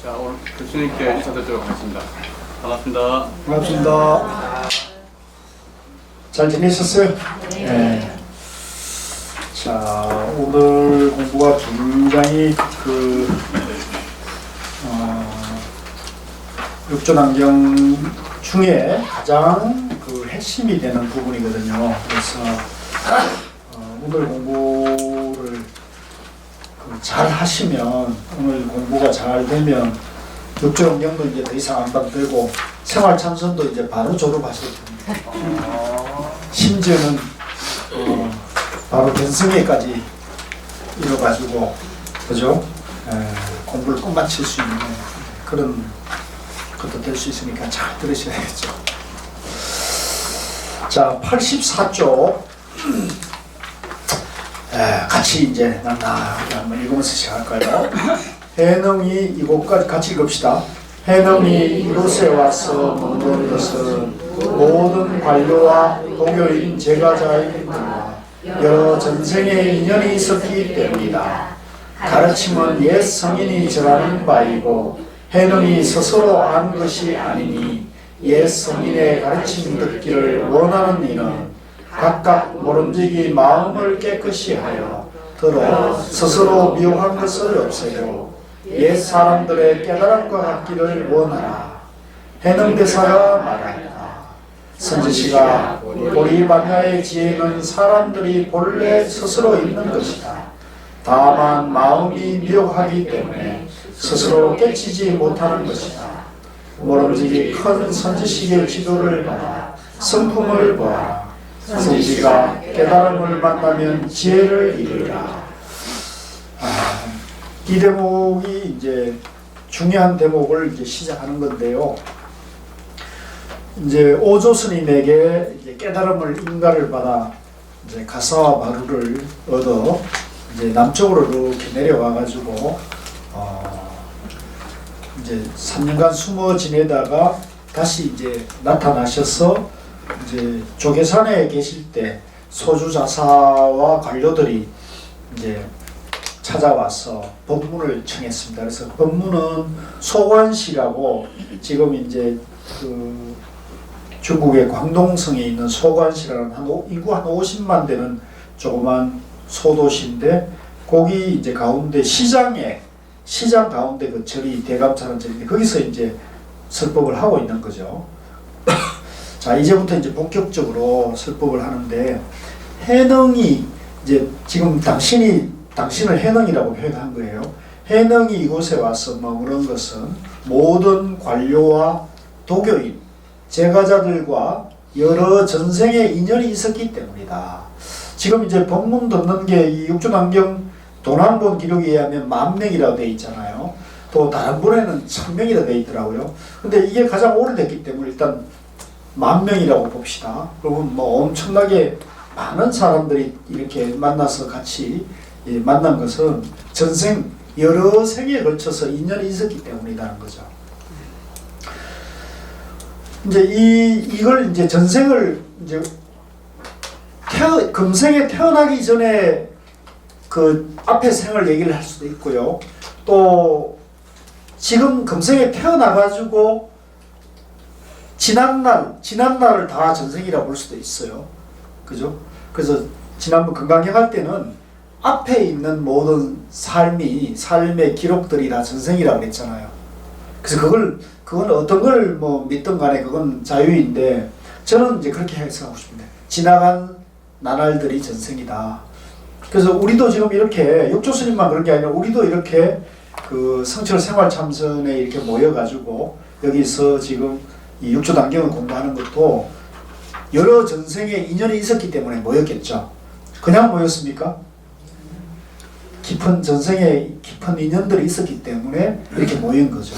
자, 오늘 교수님께 인사드리도록 하겠습니다. 반갑습니다. 반갑습니다. 잘 지내셨어요? 네. 자, 오늘 공부가 굉장히 육조단경 중에 가장 핵심이 되는 부분이거든요. 그래서 오늘 공부를 잘 하시면, 오늘 공부가 잘 되면 육조단경도 이제 더 이상 안 봐도 되고 생활참선도 이제 바로 졸업하실 겁니다. 심지어는 바로 견성회까지 이뤄가지고, 그죠? 공부를 끝마칠 수 있는 그런 것도 될 수 있으니까 잘 들으셔야겠죠. 자, 84쪽 같이 이제 낭낭하게 한번 읽으면서 시작할까요? 해능이 이곳까지 같이 읽읍시다. 해능이 이곳에 와서 머무는 것은 모든 관료와 동교인 제가자인들과 여러 전생의 인연이 있었기 때문이다. 가르침은 옛 성인이 정하는 바이고 해능이 스스로 아는 것이 아니니 옛 성인의 가르침 듣기를 원하는 이는 각각 모름지기 마음을 깨끗이 하여 들어 스스로 미워한 것을 없애고 옛 사람들의 깨달음과 같기를 원하라. 해능대사가 말하였다. 선지시가 우리 만야의 지혜는 사람들이 본래 스스로 있는 것이다. 다만 마음이 미혹하기 때문에 스스로 깨치지 못하는 것이다. 모름지기 큰 선지식의 지도를 받아 성품을 보아라. 선지가 깨달음을 만나면 지혜를 이루라. 이 대목이 이제 중요한 대목을 이제 시작하는 건데요. 이제 오조 스님에게 이제 깨달음을 인가를 받아 이제 가사와 마루를 얻어 이제 남쪽으로 이렇게 내려와 가지고 이제 3년간 숨어 지내다가 다시 이제 나타나셔서 이제 조계산에 계실 때 소주자사와 관료들이 이제 찾아와서 법문을 청했습니다. 그래서 법문은 소관시라고, 지금 이제 중국의 광동성에 있는 소관시라는 인구 한 50만 되는 조그만 소도시인데, 거기 이제 가운데 시장 가운데 그 절이 대감차는 절인데 거기서 이제 설법을 하고 있는 거죠. 자, 이제부터 이제 본격적으로 설법을 하는데, 해능이 이제 지금 당신을 해능이라고 표현한 거예요. 해능이 이곳에 와서 머무른 것은 모든 관료와 도교인, 제가자들과 여러 전생의 인연이 있었기 때문이다. 지금 이제 법문 듣는 게 이 육조단경 도난본 기록에 의하면 10,000명이라고 되어 있잖아요. 또 다른 분에는 1,000명이라고 되어 있더라고요. 근데 이게 가장 오래됐기 때문에 일단 10,000명이라고 봅시다. 그러면 뭐 엄청나게 많은 사람들이 이렇게 만나서 같이 만난 것은 전생 여러 생에 걸쳐서 인연이 있었기 때문이라는 거죠. 이제 이걸 이제 전생을 이제 금생에 태어나기 전에 그 앞에 생을 얘기를 할 수도 있고요. 또 지금 금생에 태어나가지고 지난날을 다 전생이라고 볼 수도 있어요. 그죠? 그래서 지난번 건강경 할 때는 앞에 있는 모든 삶의 기록들이 다 전생이라고 그랬잖아요. 그래서 그건 어떤 걸 뭐 믿든 간에 그건 자유인데, 저는 이제 그렇게 해석하고 싶은데, 지나간 나날들이 전생이다. 그래서 우리도 지금 이렇게 육조스님만 그런 게 아니라 우리도 이렇게 그 성철 생활참선에 이렇게 모여가지고 여기서 지금 이 육조단경을 공부하는 것도 여러 전생의 인연이 있었기 때문에 모였겠죠. 그냥 모였습니까? 깊은 전생의 깊은 인연들이 있었기 때문에 이렇게 모인 거죠.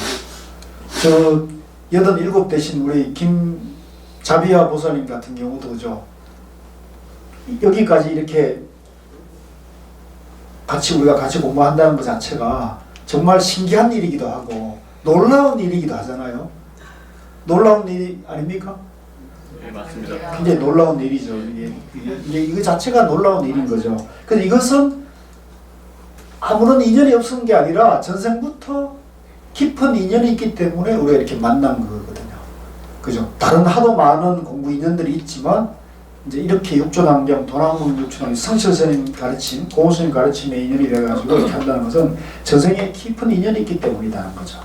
저 87 되신 우리 김자비아 보살님 같은 경우도 그죠. 여기까지 이렇게 우리가 같이 공부한다는 것 자체가 정말 신기한 일이기도 하고 놀라운 일이기도 하잖아요. 놀라운 일이 아닙니까? 네, 맞습니다. 굉장히 놀라운 일이죠. 이거 자체가 놀라운 일인 거죠. 근데 이것은 아무런 인연이 없은 게 아니라 전생부터 깊은 인연이 있기 때문에 우리가 이렇게 만난 거거든요. 그죠? 다른 하도 많은 공부 인연들이 있지만 이제 이렇게 육조당경, 도남문 육조당경, 성철스님 가르침, 고우스님 가르침에 인연이 돼가지고 이렇게 한다는 것은 전생에 깊은 인연이 있기 때문이라는 거죠.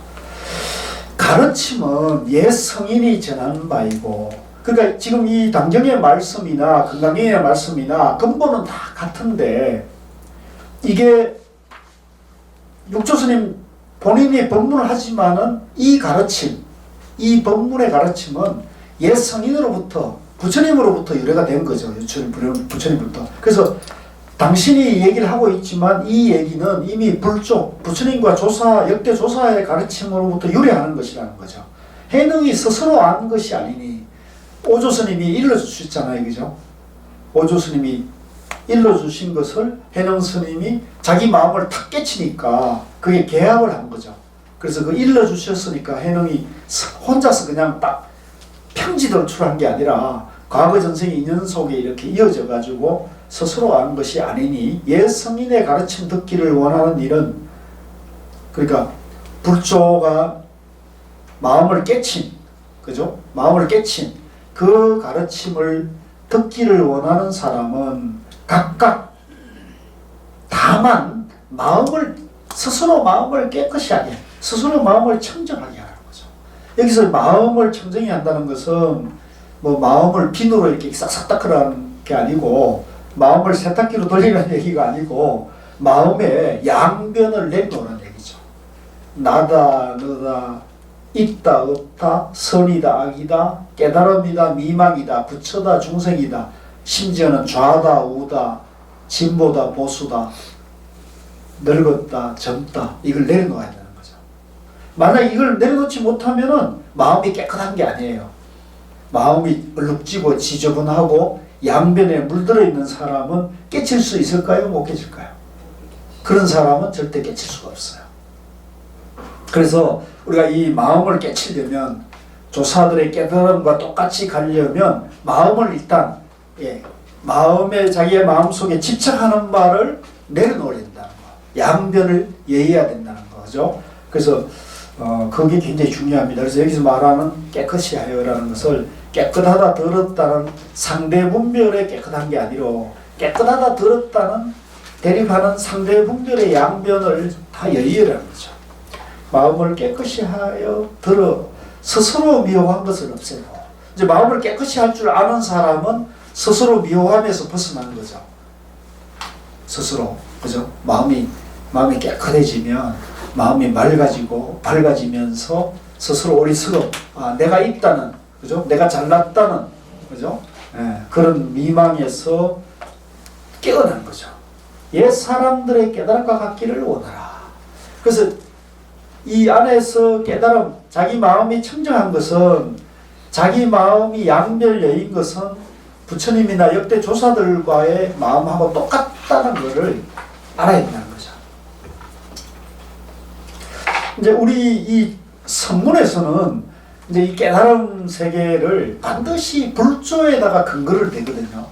가르침은 옛 성인이 전하는 바이고, 그러니까 지금 이 당경의 말씀이나 건강경의 말씀이나 근본은 다 같은데, 이게 육조스님 본인이 법문을 하지만은 이 가르침, 이 법문의 가르침은 옛 성인으로부터, 부처님으로부터 유래가 된 거죠. 부처님부터. 그래서 당신이 얘기를 하고 있지만 이 얘기는 이미 부처님과 역대 조사의 가르침으로부터 유래하는 것이라는 거죠. 해능이 스스로 아는 것이 아니니, 오조스님이 일러주셨잖아요. 그죠? 오조스님이 일러주신 것을 해능스님이 자기 마음을 탁 깨치니까 그게 계합을 한 거죠. 그래서 그 일러주셨으니까 해능이 혼자서 그냥 딱 평지돌출한 게 아니라 과거 전생의 인연 속에 이렇게 이어져 가지고 스스로 아는 것이 아니니, 옛 성인의 가르침 듣기를 원하는 일은, 그러니까 불조가 마음을 깨친, 그죠? 마음을 깨친 그 가르침을 듣기를 원하는 사람은 각각 다만 스스로 마음을 깨끗이 하게, 스스로 마음을 청정하게 하는 거죠. 여기서 마음을 청정히 한다는 것은 뭐 마음을 비누로 이렇게 싹싹 닦으라는 게 아니고, 마음을 세탁기로 돌리는 얘기가 아니고, 마음에 양변을 내놓으라는 얘기죠. 나다 너다, 있다 없다, 선이다 악이다, 깨달음이다 미망이다, 부처다 중생이다, 심지어는 좌다 우다, 진보다 보수다, 늙었다 젊다, 이걸 내려놓아야 되는 거죠. 만약 이걸 내려놓지 못하면은 마음이 깨끗한 게 아니에요. 마음이 얼룩지고 지저분하고 양변에 물들어 있는 사람은 깨칠 수 있을까요? 못 깨칠까요? 그런 사람은 절대 깨칠 수가 없어요. 그래서 우리가 이 마음을 깨치려면, 조사들의 깨달음과 똑같이 가려면 마음을 일단 마음에, 자기의 마음속에 집착하는 바를 내려놓아야 된다는 거, 양변을 예의해야 된다는 거죠. 그래서 그게 굉장히 중요합니다. 그래서 여기서 말하는 깨끗이 하여라는 것을 깨끗하다 더럽다는 상대 분별의 깨끗한 게 아니로, 깨끗하다 더럽다는 대립하는 상대 분별의 양변을 다 예의라는 거죠. 마음을 깨끗이 하여 스스로 미워한 것을 없애고, 이제 마음을 깨끗이 할 줄 아는 사람은 스스로 미워함에서 벗어나는 거죠. 스스로, 그죠? 마음이 깨끗해지면 마음이 밝아지면서 스스로 어리석음, 내가 있다는, 그죠? 내가 잘났다는, 그죠? 그런 미망에서 깨어나는 거죠. 옛 사람들의 깨달음과 같기를 원하라. 그래서 이 안에서 깨달음, 자기 마음이 청정한 것은, 자기 마음이 양별여인 것은 부처님이나 역대 조사들과의 마음하고 똑같다는 것을 알아야 된다는 거죠. 이제 우리 이 선문에서는 이제 이 깨달음 세계를 반드시 불조에다가 근거를 대거든요.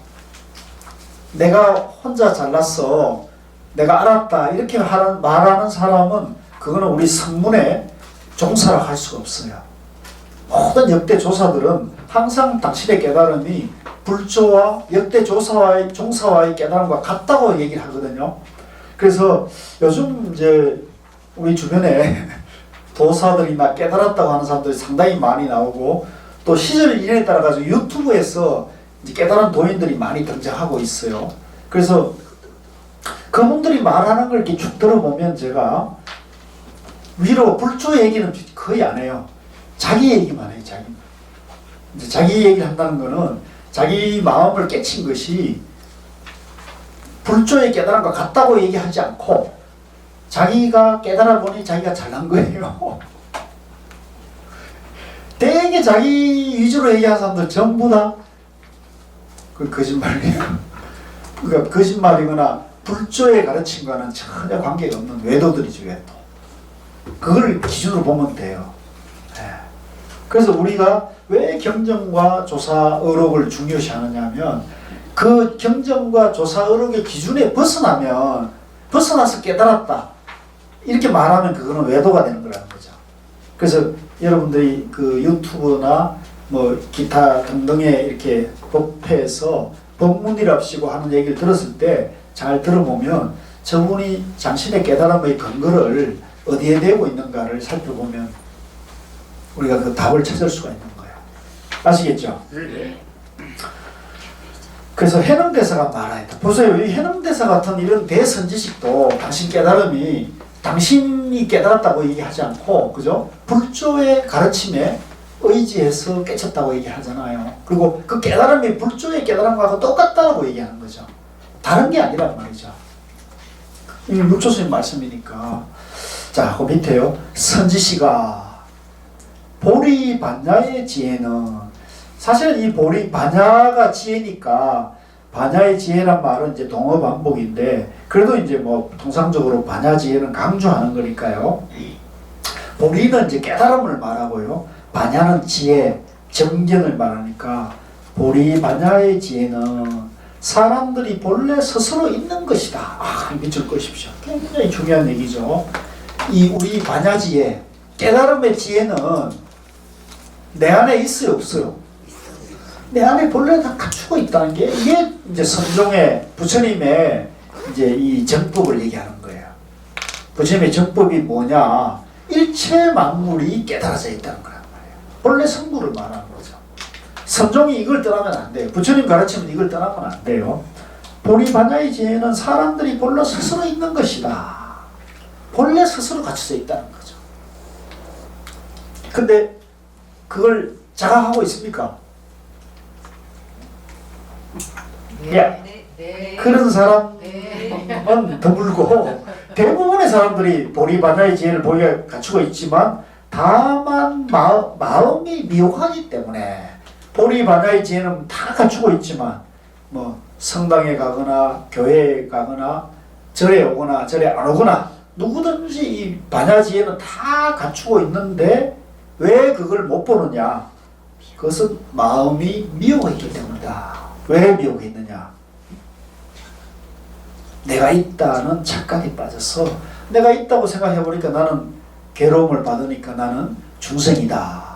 내가 혼자 잘났어, 내가 알았다, 이렇게 말하는 사람은 그거는 우리 성문에 종사를 할 수가 없어요. 모든 역대 조사들은 항상 당신의 깨달음이 불조와 역대 종사와의 깨달음과 같다고 얘기를 하거든요. 그래서 요즘 이제 우리 주변에 도사들이나 깨달았다고 하는 사람들이 상당히 많이 나오고, 또 시절 인연에 따라 가지고 유튜브에서 이제 깨달은 도인들이 많이 등장하고 있어요. 그래서 그분들이 말하는 걸 이렇게 쭉 들어보면 제가 위로 불조 얘기는 거의 안 해요. 자기 얘기만 해요. 자기 얘기를 한다는 거는 자기 마음을 깨친 것이 불조의 깨달음과 같다고 얘기하지 않고, 자기가 깨달아 보니 자기가 잘난 거예요. 되게 자기 위주로 얘기하는 사람들 전부 다 그 거짓말이에요. 그러니까 거짓말이거나 불조의 가르침과는 전혀 관계가 없는 외도들이죠, 외도. 그걸 기준으로 보면 돼요. 그래서 우리가 왜 경전과 조사 의록을 중요시 하느냐면, 그 경전과 조사 의록의 기준에 벗어나서 깨달았다, 이렇게 말하면 그거는 외도가 되는 거라는 거죠. 그래서 여러분들이 그 유튜브나 뭐 기타 등등에 이렇게 법회에서 법문이랍시고 하는 얘기를 들었을 때 잘 들어보면 저분이 당신의 깨달음의 근거를 어디에 대고 있는가를 살펴보면 우리가 그 답을 찾을 수가 있는 거예요. 아시겠죠? 네. 그래서 해능대사가 말하야 돼. 보세요. 이 해능대사 같은 이런 대선지식도 당신 깨달음이 당신이 깨달았다고 얘기하지 않고, 그죠? 불조의 가르침에 의지해서 깨쳤다고 얘기하잖아요. 그리고 그 깨달음이 불조의 깨달음과 똑같다고 얘기하는 거죠. 다른 게 아니란 말이죠. 이 육조스님 말씀이니까. 자, 그 밑에요. 선지시가 보리 반야의 지혜는, 사실은 이 보리 반야가 지혜니까 반야의 지혜란 말은 이제 동어 반복인데, 그래도 이제 뭐 통상적으로 반야 지혜는 강조하는 거니까요. 보리는 이제 깨달음을 말하고요. 반야는 지혜, 정견을 말하니까 보리 반야의 지혜는 사람들이 본래 스스로 있는 것이다. 밑줄 끄십시오. 굉장히 중요한 얘기죠. 이 우리 반야지혜, 깨달음의 지혜는 내 안에 있어요, 없어요? 내 안에 본래 다 갖추고 있다는 게, 이게 이제 선종의 부처님의 이제 이 정법을 얘기하는 거예요. 부처님의 정법이 뭐냐? 일체 만물이 깨달아져 있다는 거란 말이에요. 본래 성부를 말하는 거죠. 선종이 이걸 떠나면 안 돼요. 부처님 가르치면 이걸 떠나면 안 돼요. 보리 반야의 지혜는 사람들이 본래 스스로 있는 것이다. 본래 스스로 갖춰져 있다는 거죠. 근데 그걸 자각하고 있습니까? 네. 그런 사람은 드물고, 대부분의 사람들이 보리 반야의 지혜를 보리가 갖추고 있지만 다만 마음이 미혹하기 때문에, 보리 반야의 지혜는 다 갖추고 있지만 뭐 성당에 가거나 교회에 가거나 절에 오거나 절에 안 오거나 누구든지 이 반야 지혜는 다 갖추고 있는데 왜 그걸 못 보느냐? 그것은 마음이 미혹해 있기 때문이다. 왜 미혹해 있느냐? 내가 있다는 착각에 빠져서, 내가 있다고 생각해 보니까 나는 괴로움을 받으니까 나는 중생이다.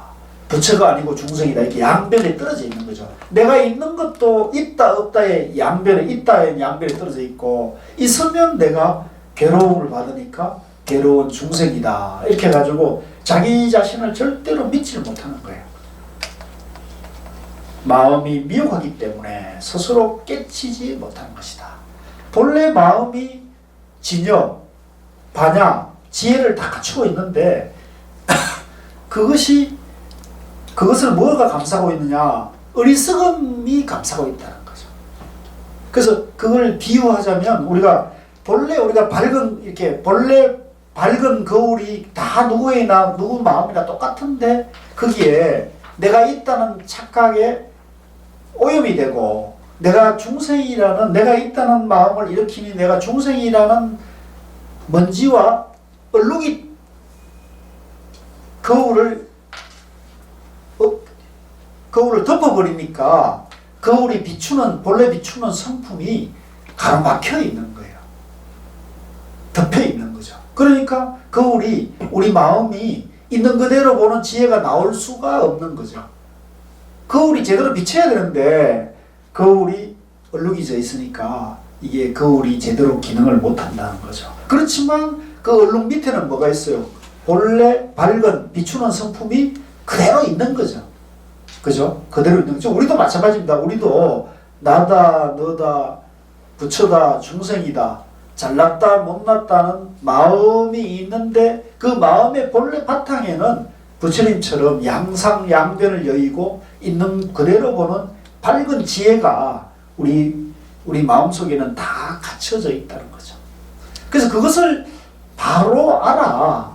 부처가 아니고 중생이다. 이렇게 양변에 떨어져 있는 거죠. 내가 있는 것도 있다 없다의 양변에, 있다의 양변에 떨어져 있고, 있으면 내가 괴로움을 받으니까 괴로운 중생이다. 이렇게 해가지고 자기 자신을 절대로 믿지를 못하는 거예요. 마음이 미혹하기 때문에 스스로 깨치지 못하는 것이다. 본래 마음이 진여, 반야, 지혜를 다 갖추고 있는데 그것을 뭐가 감싸고 있느냐? 어리석음이 감싸고 있다는 거죠. 그래서 그걸 비유하자면, 본래 우리가 본래 밝은 거울이 다 누구 마음이나 똑같은데 거기에 내가 있다는 착각에 오염이 되고, 내가 중생이라는, 내가 있다는 마음을 일으키니 내가 중생이라는 먼지와 얼룩이 거울을 덮어버리니까 거울이 본래 비추는 성품이 가로막혀 있는 거예요. 덮여 있는 거죠. 그러니까 거울이, 우리 마음이 있는 그대로 보는 지혜가 나올 수가 없는 거죠. 거울이 제대로 비춰야 되는데 거울이 얼룩이 져 있으니까 이게 거울이 제대로 기능을 못 한다는 거죠. 그렇지만 그 얼룩 밑에는 뭐가 있어요? 본래 밝은 비추는 성품이 그대로 있는 거죠. 그죠? 그대로 있는 거죠. 우리도 마찬가지입니다. 우리도 나다, 너다, 부처다, 중생이다, 잘났다, 못났다는 마음이 있는데 그 마음의 본래 바탕에는 부처님처럼 양상양변을 여의고 있는 그대로 보는 밝은 지혜가 우리 마음속에는 다 갖춰져 있다는 거죠. 그래서 그것을 바로 알아.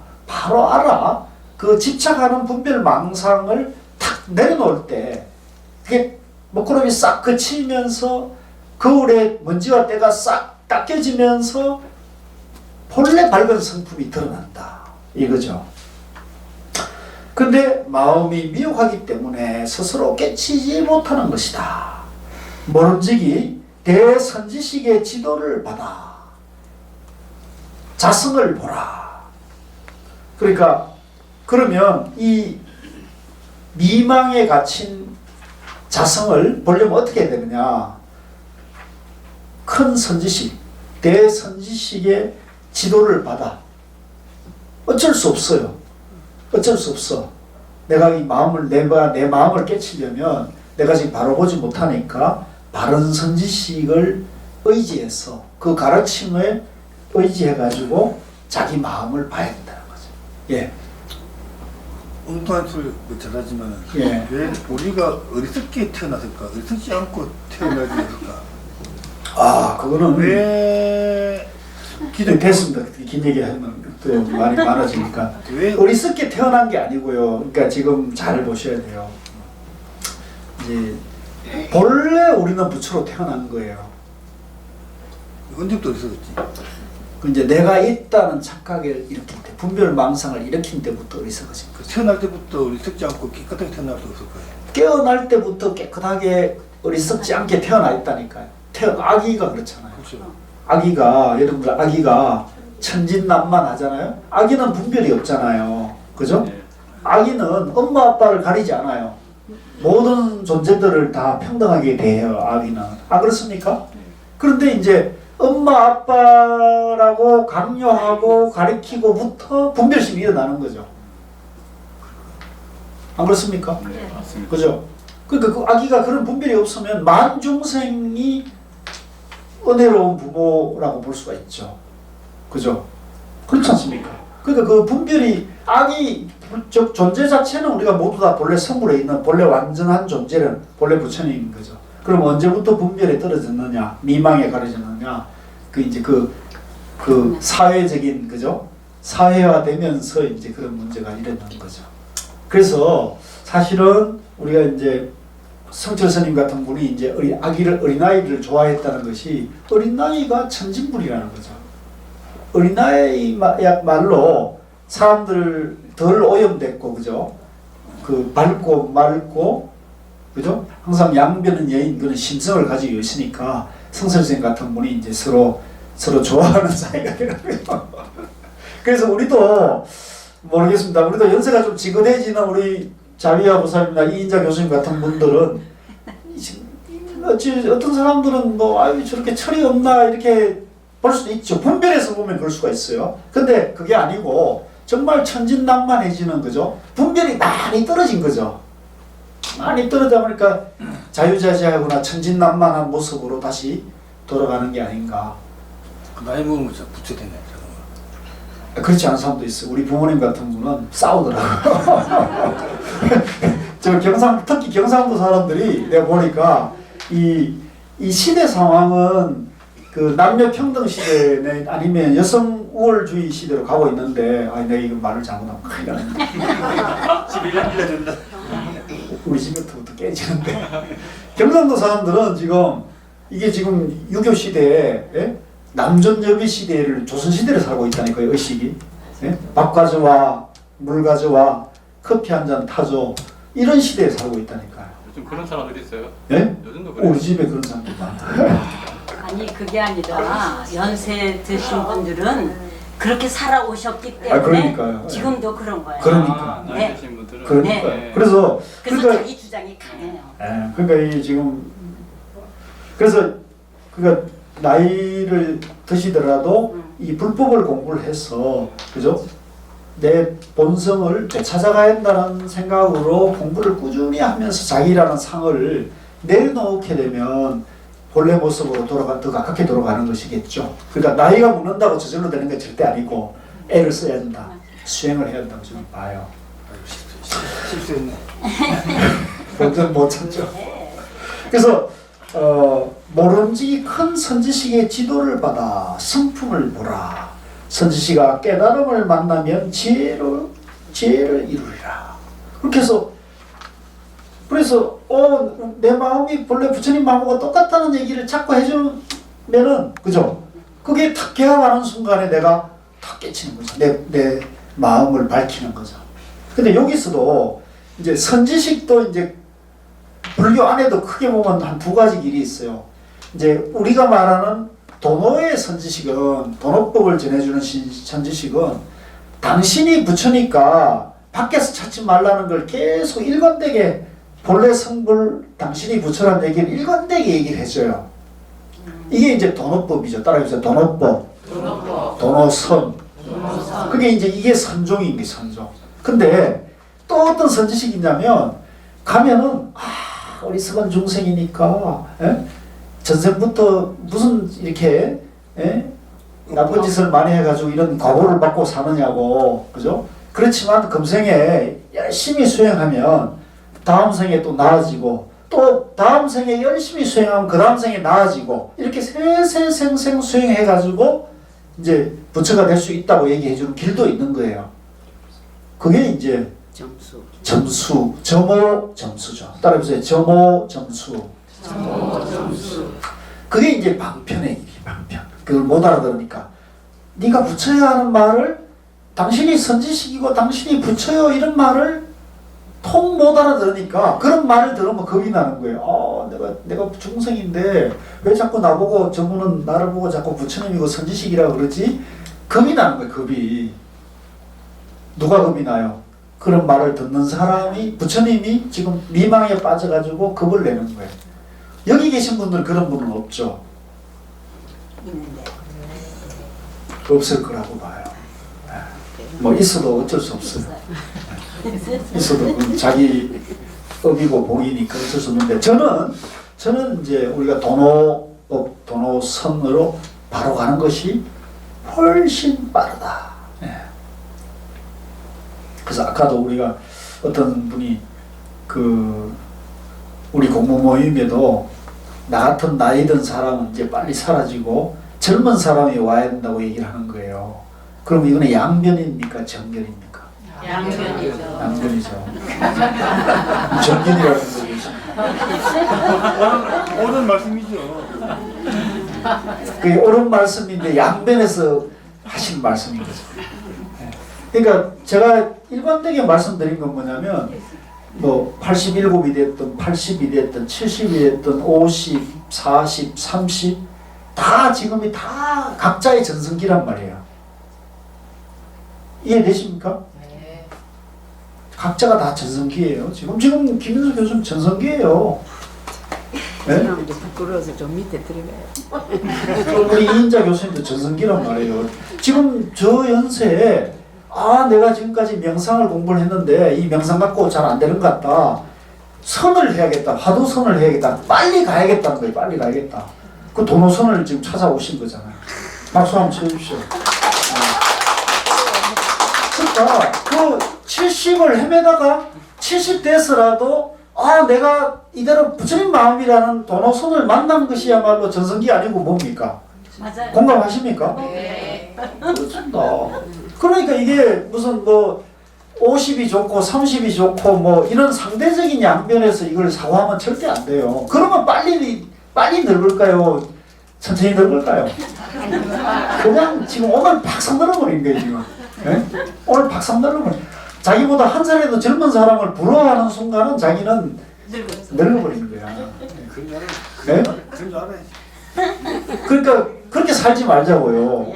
그 집착하는 분별 망상을 탁 내려놓을 때 그게 먹구름이 싹 그치면서 거울에 먼지와 때가 싹 닦여지면서 본래 밝은 성품이 드러난다. 이거죠. 근데 마음이 미혹하기 때문에 스스로 깨치지 못하는 것이다. 모름지기 대선지식의 지도를 받아 자성을 보라. 그러니까 그러면 이 미망에 갇힌 자성을 보려면 어떻게 해야 되느냐? 큰 선지식, 대선지식의 지도를 받아. 어쩔 수 없어요. 어쩔 수 없어. 내가 이 마음을, 내 마음을 깨치려면 내가 지금 바로 보지 못하니까 바른 선지식을 의지해서 그 가르침에 의지해가지고 자기 마음을 봐야 된다는 거죠. 예. 엉뚱한 소리 잘하지만 예. 왜 우리가 어리석게 태어났을까? 어리석지 않고 태어나야 될까? 아, 그거는 왜 기도 됐습니다. 긴 얘기 하면 또 말이 많아지니까. 왜 어리석게 태어난 게 아니고요. 그러니까 지금 잘 보셔야 돼요. 이제 본래 우리는 부처로 태어난 거예요. 언제부터 어리석었지? 그 이제 내가 있다는 착각을 일으킬 때, 분별망상을 일으킨 때부터 어리석어진 거죠. 태어날 때부터 어리석지 않고 깨끗하게 태어날 수 없을 거예요. 깨어날 때부터 깨끗하게 어리석지 않게 태어나 있다니까요. 아기가 그렇잖아요. 그렇죠. 아기가, 여러분들 아기가 천진난만하잖아요. 아기는 분별이 없잖아요. 그죠? 네. 아기는 엄마 아빠를 가리지 않아요. 모든 존재들을 다 평등하게 대해요. 아기는. 아, 그렇습니까? 그런데 이제 엄마 아빠라고 강요하고 가리키고부터 분별심이 일어나는 거죠. 안 그렇습니까? 네, 맞습니다. 그죠? 그러니까 그 아기가 그런 분별이 없으면 만중생이 은혜로운 부모라고 볼 수가 있죠. 그죠? 그렇지 않습니까? 그러니까 그 분별이 아기 존재 자체는 우리가 모두 다 본래 성불에 있는 본래 완전한 존재는 본래 부처님인 거죠. 그럼 언제부터 분별에 떨어졌느냐, 미망에 가려졌느냐, 그 이제 그 사회적인 그죠? 사회화되면서 이제 그런 문제가 일어나는 거죠. 그래서 사실은 우리가 이제 성철 스님 같은 분이 이제 어린아이를 좋아했다는 것이 어린아이가 천진물이라는 거죠. 어린아이 말로 사람들 덜 오염됐고, 그죠? 그 밝고 맑고, 그죠? 항상 양변은 여인 그런 심성을 가지고 있으니까 성철 스님 같은 분이 이제 서로 좋아하는 사이가 되는 거예요. 그래서 우리도 모르겠습니다. 우리도 연세가 좀 지긋해지는 우리 자비아 보살님이나 이인자 교수님 같은 분들은 어떤 사람들은 뭐 아유 저렇게 철이 없나 이렇게 볼 수도 있죠. 분별해서 보면 그럴 수가 있어요. 근데 그게 아니고 정말 천진난만해지는 거죠. 분별이 많이 떨어진 거죠. 많이 떨어져 보니까 자유자재하거나 천진난만한 모습으로 다시 돌아가는 게 아닌가. 나이 먹으면 진짜 부처 되네. 그렇지 않은 사람도 있어요. 우리 부모님 같은 분은 싸우더라고요. 특히 경상도 사람들이 내가 보니까 이 시대 상황은 그 남녀 평등 시대네 아니면 여성 우월주의 시대로 가고 있는데, 아, 내가 이거 말을 잘못하면 큰일 나는데. 집에 일러준다. 우리 집부터 깨지는데. 경상도 사람들은 이게 지금 유교 시대에, 예? 남존여비 시대를 조선 시대를 살고 있다니까요. 의식이. 예? 밥 가져와, 물 가져와, 커피 한 잔 타줘. 이런 시대에 살고 있다니까요. 요즘 그런 사람들 있어요? 예? 요즘도 그래요? 우리 집에 그런 사람들 많다. 아니 그게 아니라 연세 드신 분들은 그렇게 살아오셨기 때문에 그러니까요. 지금도 그런 거예요. 그러니까. 나이 네. 드신 분들은 그러니까요. 네. 그래서 자기 주장이 강해요. 그러니까 이 지금 그래서 나이를 드시더라도 이 불법을 공부를 해서, 그죠? 내 본성을 되찾아가야 한다는 생각으로 공부를 꾸준히 하면서 자기라는 상을 내려놓게 되면 본래 모습으로 더 가깝게 돌아가는 것이겠죠. 그러니까 나이가 먹는다고 저절로 되는 게 절대 아니고 애를 써야 된다. 수행을 해야 된다고 저는 봐요. 실수했네. 그건 못 참죠. 그래서 모름지기 큰 선지식의 지도를 받아 성품을 보라. 선지식아 깨달음을 만나면 지혜를 이루리라. 그렇게 해서 내 마음이 본래 부처님 마음과 똑같다는 얘기를 자꾸 해주면은, 그죠? 그게 탁 개화하는 순간에 내가 탁 깨치는 거죠. 내 마음을 밝히는 거죠. 근데 여기서도 이제 선지식도 이제 불교 안에도 크게 보면 한 두 가지 길이 있어요. 이제 우리가 말하는 도노의 선지식은, 도노법을 전해주는 선지식은 당신이 부처니까 밖에서 찾지 말라는 걸 계속 일관되게 본래 성불 당신이 부처란 얘기를 일관되게 얘기를 해줘요. 이게 이제 도노법이죠. 따라해보세요. 도노법. 도노선. 그게 이제 이게 선종인 게 선종. 근데 또 어떤 선지식이 있냐면 가면은 어리석은 중생이니까 전생부터 무슨 이렇게 나쁜 짓을 많이 해가지고 이런 과보를 받고 사느냐고, 그죠? 그렇지만 금생에 열심히 수행하면 다음 생에 또 나아지고, 또 다음 생에 열심히 수행하면 그 다음 생에 나아지고, 이렇게 세세생생 수행해가지고 이제 부처가 될 수 있다고 얘기해주는 길도 있는 거예요. 그게 이제 점수, 점오 점수죠. 따라해보세요. 점오 점수. 그게 이제 방편의 길이 방편. 그걸 못 알아들으니까 네가 부처야 하는 말을, 당신이 선지식이고 당신이 부처요 이런 말을 통 못 알아들으니까 그런 말을 들으면 겁이 나는 거예요. 내가 중생인데 왜 자꾸 나보고 저분은 나를 보고 자꾸 부처님이고 선지식이라고 그러지? 겁이 나는 거예요. 겁이. 누가 겁이 나요? 그런 말을 듣는 사람이, 부처님이 지금 미망에 빠져가지고 겁을 내는 거예요. 여기 계신 분들 그런 분은 없죠? 없을 거라고 봐요. 뭐 있어도 어쩔 수 없어요. 있어도 자기 업이고 복이니까 어쩔 수 없는데, 저는 이제 우리가 도노법, 도노선으로 바로 가는 것이 훨씬 빠르다. 그래서 아까도 우리가 어떤 분이 우리 공부 모임에도 나 같은 나이 든 사람은 이제 빨리 사라지고 젊은 사람이 와야 된다고 얘기를 하는 거예요. 그럼 이거는 양변입니까? 정변입니까? 양변이죠. 양변이죠. 정변이라는 거 계십니까? 옳은 말씀이죠. 그게 옳은 말씀인데 양변에서 하신 말씀인 거죠. 그러니까 제가 일관되게 말씀드린 건 뭐냐면, 뭐 87이 됐든 80이 됐든 70이 됐든 50, 40, 30 다 지금이 다 각자의 전성기란 말이에요. 이해되십니까? 네. 각자가 다 전성기예요. 지금 김윤수 교수는 전성기예요. 네? 부끄러워서 좀 밑에 들어가요. 우리 이인자 교수님도 전성기란 말이에요. 지금 저 연세에 내가 지금까지 명상을 공부를 했는데 이 명상 갖고 잘 안 되는 것 같다. 선을 해야겠다. 화두선을 해야겠다. 빨리 가야겠다는 거예요. 빨리 가야겠다. 그 도노선을 지금 찾아오신 거잖아요. 박수 한번 쳐주십시오. 그러니까 그 70을 헤매다가 70 돼서라도 내가 이대로 부처님 마음이라는 도노선을 만난 것이야말로 전성기 아니고 뭡니까? 맞아요. 공감하십니까? 네. 그렇습니다. 그러니까 이게 무슨 뭐 50이 좋고 30이 좋고 뭐 이런 상대적인 양면에서 이걸 사고하면 절대 안 돼요. 그러면 빨리 늙을까요? 천천히 늙을까요? 그냥 지금 오늘 박상 늘어버린 거예요 지금. 네? 오늘 박상 늘어버린. 자기보다 한 살에도 젊은 사람을 부러워하는 순간은 자기는 늙어버리는 거야. 네? 그런 줄 알아야지. 그러니까 그렇게 살지 말자고요.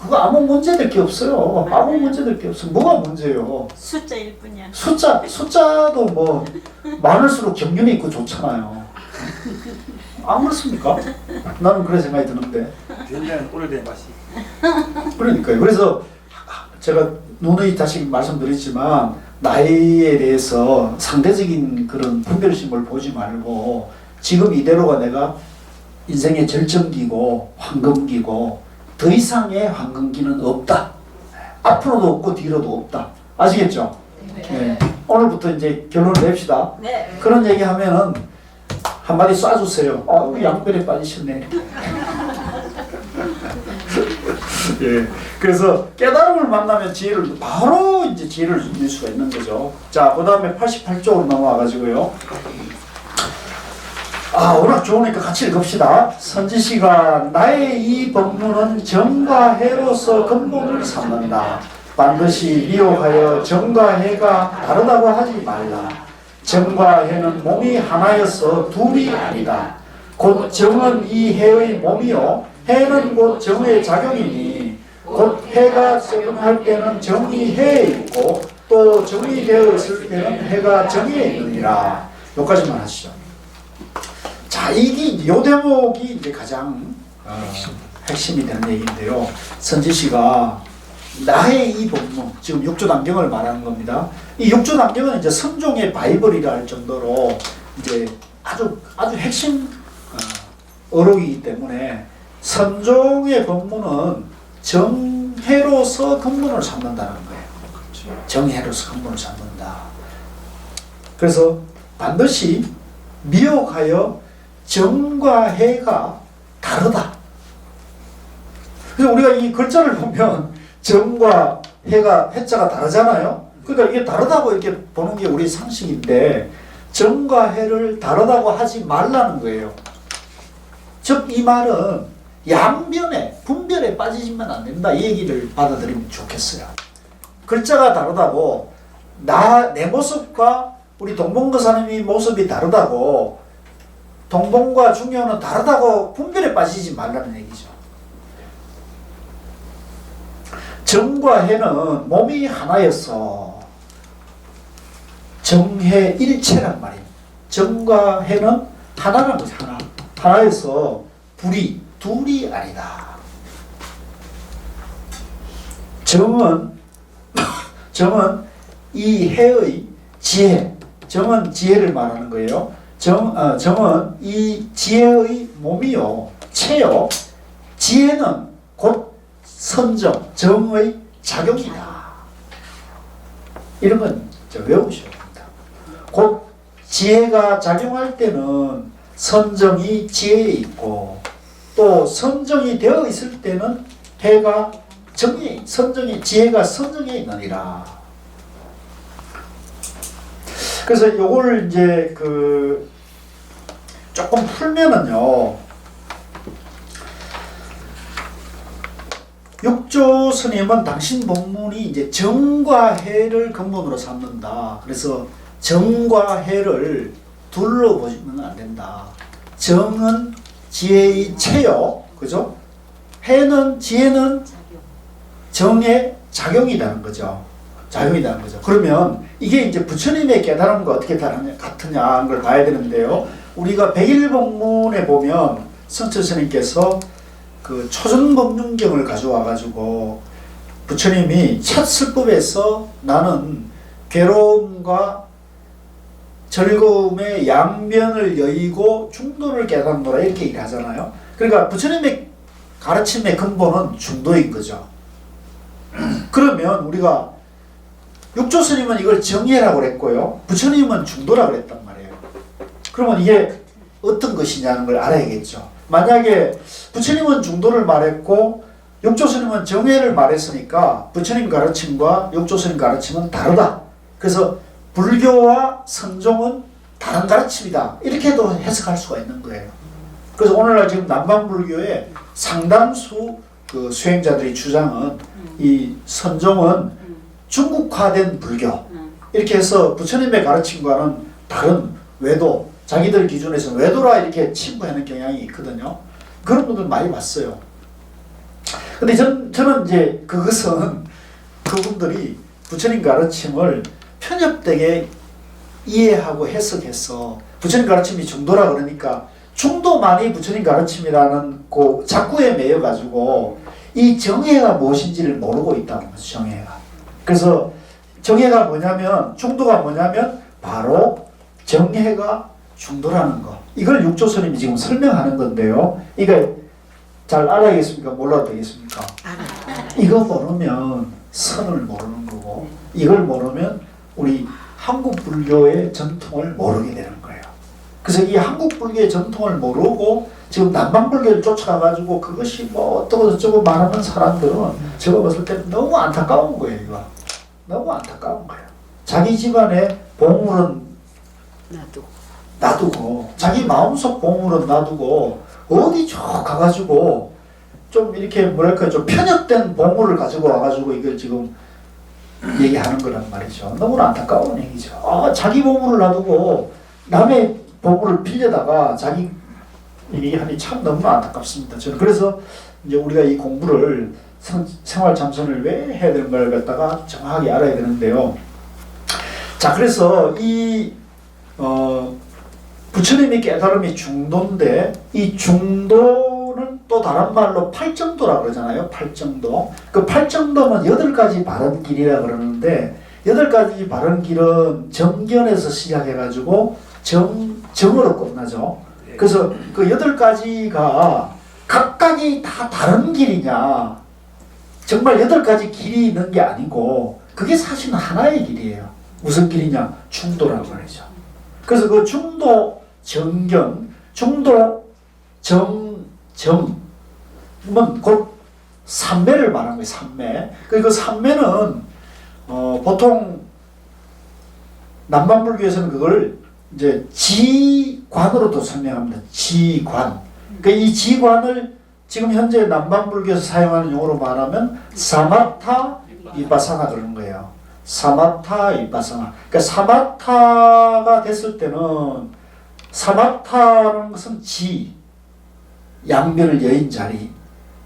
그거 아무 문제될 게 없어요. 아무 문제될 게 없어. 뭐가 문제예요? 숫자일 뿐이야. 숫자도 뭐 많을수록 경륜이 있고 좋잖아요. 안 그렇습니까? 나는 그런 생각이 드는데. 된장은 오래된 맛이. 그러니까요. 그래서 제가 누누이 다시 말씀드렸지만 나이에 대해서 상대적인 그런 분별심을 보지 말고 지금 이대로가 내가 인생의 절정기고 황금기고 더 이상의 황금기는 없다. 앞으로도 없고 뒤로도 없다. 아시겠죠? 네. 오늘부터 이제 결론을 냅시다. 네. 그런 얘기 하면은 한마디 쏴주세요. 양변에 빠지셨네. 예. 그래서 깨달음을 만나면 바로 이제 지혜를 누릴 수가 있는 거죠. 자, 그 다음에 88쪽으로 넘어와가지고요. 워낙 좋으니까 같이 읽읍시다. 선지시가 나의 이 법문은 정과 해로서 근본을 삼는다. 반드시 미혹하여 정과 해가 다르다고 하지 말라. 정과 해는 몸이 하나여서 둘이 아니다. 곧 정은 이 해의 몸이요 해는 곧 정의 작용이니 곧 해가 작용할 때는 정이 해에 있고 또 정의되어 있을 때는 해가 정의에 있느니라. 여기까지만 하시죠. 자, 이게 요 대목이 이제 가장 핵심이 되는 얘기인데요. 선지 씨가 나의 이 본문, 지금 육조단경을 말하는 겁니다. 이 육조단경은 이제 선종의 바이블이라 할 정도로 이제 아주 핵심 어록이기 때문에 선종의 본문은 정해로서 근본을 삼는다는 거예요. 정해로서 근본을 삼는다. 그래서 반드시 미혹하여 정과 해가 다르다. 그래서 우리가 이 글자를 보면 정과 해가 해자가 다르잖아요. 그러니까 이게 다르다고 이렇게 보는 게 우리 상식인데 정과 해를 다르다고 하지 말라는 거예요. 즉 이 말은 양변에 분별에 빠지지만 안 된다, 이 얘기를 받아들이면 좋겠어요. 글자가 다르다고 내 모습과 우리 동봉거사님의 모습이 다르다고 동봉과 중요는 다르다고 분별에 빠지지 말라는 얘기죠. 정과 해는 몸이 하나여서 정해 일체란 말이에요. 정과 해는 하나라는 거죠. 하나여서 둘이 아니다. 정은 이 해의 지혜, 정은 지혜를 말하는 거예요. 정은 이 지혜의 몸이요, 체요. 지혜는 곧 선정, 정의 작용이다. 이런 건 외우셔야 됩니다. 곧 지혜가 작용할 때는 선정이 지혜에 있고 또 선정이 되어 있을 때는 해가 지혜가 선정에 있느니라. 그래서 요걸 이제 조금 풀면은요, 육조 스님은 당신 본문이 이제 정과 해를 근본으로 삼는다. 그래서 정과 해를 둘러 보시면 안 된다. 정은 지혜의 체요, 그죠? 지혜는 정의 작용이라는 거죠. 작용이라는 거죠. 그러면 이게 이제 부처님의 깨달음과 어떻게 같으냐 하는 걸 봐야 되는데요. 우리가 백일법문에 보면 성철 스님께서 그 초전법륜경을 가져와 가지고 부처님이 첫 슬법에서 나는 괴로움과 즐거움의 양면을 여의고 중도를 깨닫노라 이렇게 얘기하잖아요. 그러니까 부처님의 가르침의 근본은 중도인 거죠. 그러면 우리가 육조 스님은 이걸 정예라고 그랬고요, 부처님은 중도라고 그랬단 말이에요. 그러면 이게 어떤 것이냐는 걸 알아야겠죠. 만약에 부처님은 중도를 말했고 육조 스님은 정예를 말했으니까 부처님 가르침과 육조 스님 가르침은 다르다. 그래서 불교와 선종은 다른 가르침이다, 이렇게도 해석할 수가 있는 거예요. 그래서 오늘날 지금 남방불교의 상당수 그 수행자들이 주장은 이 선종은 중국화된 불교, 이렇게 해서 부처님의 가르침과는 다른 외도, 자기들 기준에서 외도라 이렇게 친구하는 경향이 있거든요. 그런 분들 많이 봤어요. 근데 저는 이제 그것은 그분들이 부처님 가르침을 편협되게 이해하고 해석해서 부처님 가르침이 중도라 그러니까 중도만이 부처님 가르침이라는 그 작구에 매여 가지고 이 정예가 무엇인지를 모르고 있다는 거죠. 정예가. 그래서 정예가 뭐냐면, 중도가 뭐냐면 바로 정예가 중도라는 거. 이걸 육조 스님이 지금 설명하는 건데요. 이거 잘 알아야겠습니까? 몰라도 되겠습니까? 이거 모르면 선을 모르는 거고, 이걸 모르면 우리 한국 불교의 전통을 모르게 되는 거예요. 그래서 이 한국 불교의 전통을 모르고 지금 남방 불교를 쫓아가가지고 그것이 뭐 어쩌고 저쩌고 말하는 사람들은 제가 봤을 때 너무 안타까운 거예요. 이거 너무 안타까운 거예요. 자기 집안의 보물은 놔두고 자기 마음속 보물은 놔두고 어디 쭉 가가지고 좀 이렇게 뭐랄까 좀 편협된 보물을 가지고 와가지고 이걸 지금 얘기하는 거란 말이죠. 너무나 안타까운 얘기죠. 자기 보물을 놔두고 남의 보물을 빌려다가 자기 얘기하니 참 너무 안타깝습니다. 저는 그래서 이제 우리가 이 공부를 생활 참선을 왜 해야 되는 걸 갖다가 정확하게 알아야 되는데요. 자, 그래서 이 부처님의 깨달음이 중도인데 이 중도는 또 다른 말로 팔정도라고 그러잖아요. 팔정도. 그 팔정도는 8가지 바른 길이라 그러는데 8가지 바른 길은 정견에서 시작해가지고 정으로 끝나죠. 그래서 그 8가지가 각각이 다 다른 길이냐, 정말 8가지 길이 있는 게 아니고 그게 사실은 하나의 길이에요. 무슨 길이냐? 중도라는 말이죠. 그래서 그 중도 정견, 중도 정은 곧 삼매를 말하는 거예요. 삼매. 그 삼매는 보통 남반불교에서는 그걸 이제 지관으로도 설명합니다. 지관. 그러니까 이 지관을 지금 현재 남반불교에서 사용하는 용어로 말하면 사마타 위파사나 그러는 거예요. 사마타 위파사나. 그러니까 사마타가 됐을 때는 사마타라는 것은 지, 양면을 여인 자리.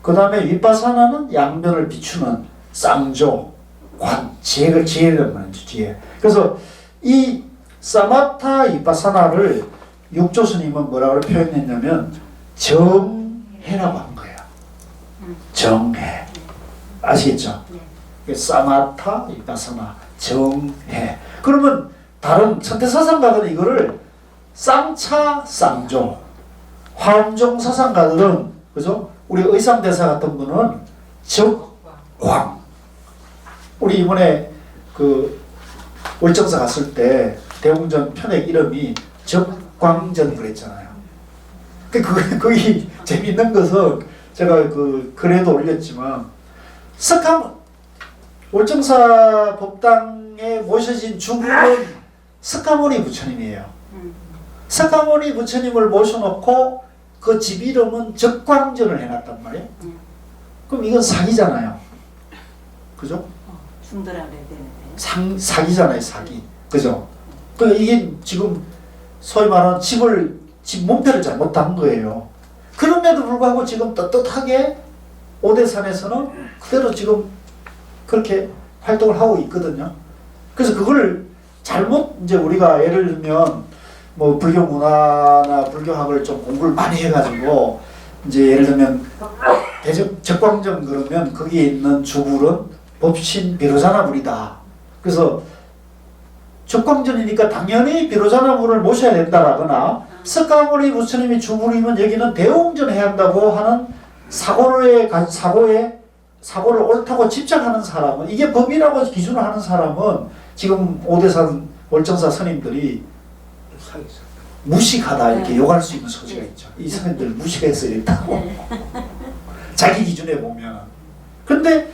그 다음에 위파사나는 양면을 비추는 쌍조, 관, 지혜를 말하죠. 지혜. 그래서 이 사마타 위파사나를 육조 스님은 뭐라고 표현했냐면 정해라고 한 거예요. 정해. 아시겠죠? 사마타 위파사나 정해. 그러면 다른 천태사상가들은 이거를 쌍차 쌍조, 화엄종 사상가들은 그죠? 우리 의상대사 같은 분은 적광. 우리 이번에 그 월정사 갔을 때 대웅전 편액 이름이 적광전 그랬잖아요. 그게 재밌는 것은 제가 그 글에도 올렸지만 월정사 법당에 모셔진 주부는 석가모니 부처님이에요. 석가모니 부처님을 모셔놓고 그 집 이름은 적광전을 해놨단 말이에요. 그럼 이건 사기잖아요. 그죠? 중도라 그래야 되는데. 사기잖아요, 사기. 그죠? 그러니까 이게 지금 소위 말하는 집 문패를 잘못한 거예요. 그럼에도 불구하고 지금 떳떳하게 오대산에서는 그대로 지금 그렇게 활동을 하고 있거든요. 그래서 그걸 잘못 이제 우리가 예를 들면 뭐 불교 문화나 불교학을 좀 공부를 많이 해가지고 이제 예를 들면 적광정 그러면 거기에 있는 주불은 법신 비로자나불이다. 그래서 적광전이니까 당연히 비로자나불을 모셔야 된다라거나 석가모니 부처님이 주불이면 여기는 대웅전 해야 한다고 하는 사고를 옳다고 집착하는 사람은, 이게 법이라고 기준을 하는 사람은 지금 오대산 월정사 스님들이 무식하다 이렇게 욕할 수 있는 소지가 있죠. 이 스님들 무식해서 이랬다고 자기 기준에 보면. 근데